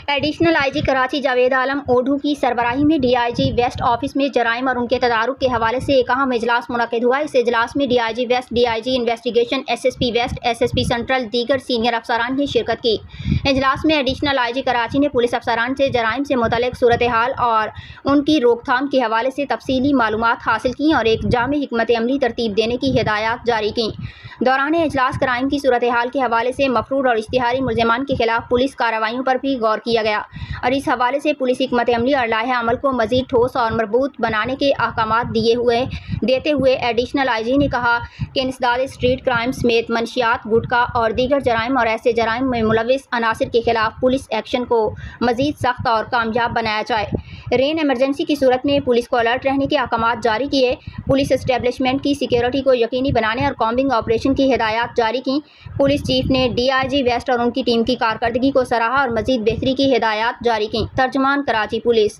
Additional I G Karachi Javed Alam Odho کی سربراہی میں D I G west office میں جرائم اور ان کے تدارک کے حوالے سے ایک اہم اجلاس منعقد ہوا۔ اس اجلاس میں D I G west, D I G investigation, S S P west, S S P central, دیگر سینئر افسران نے شرکت کی۔ اجلاس میں ایڈیشنل آئی جی کراچی نے پولیس افسران سے جرائم سے متعلق صورتحال اور ان کی روک تھام کے حوالے سے تفصیلی معلومات حاصل کیں اور ایک جامع حکمت عملی ترتیب دینے کی ہدایات جاری کیں۔ دوران اجلاس کرائم کی صورتحال کے حوالے سے مفرور اور اشتہاری ملزمان کے خلاف پولیس کارروائیوں پر بھی غور کیا گیا اور اس حوالے سے پولیس حکمت عملی اور لائحہ عمل کو مزید ٹھوس اور مربوط بنانے کے احکامات دیتے ہوئے ایڈیشنل آئی جی نے کہا کہ انسداد اسٹریٹ کرائم سمیت منشیات، گٹکا اور دیگر جرائم اور ایسے جرائم میں ملوث عناصر کے خلاف پولیس ایکشن کو مزید سخت اور کامیاب بنایا جائے۔ رین ایمرجنسی کی صورت میں پولیس کو الرٹ رہنے کے احکامات جاری کیے، پولیس اسٹیبلشمنٹ کی سیکیورٹی کو یقینی بنانے اور کامبنگ آپریشن کی ہدایات جاری کیں۔ پولیس چیف نے ڈی آئی جی ویسٹ اور ان کی ٹیم کی کارکردگی کو سراہا اور مزید بہتری کی ہدایات جاری کیں۔ ترجمان، کراچی پولیس۔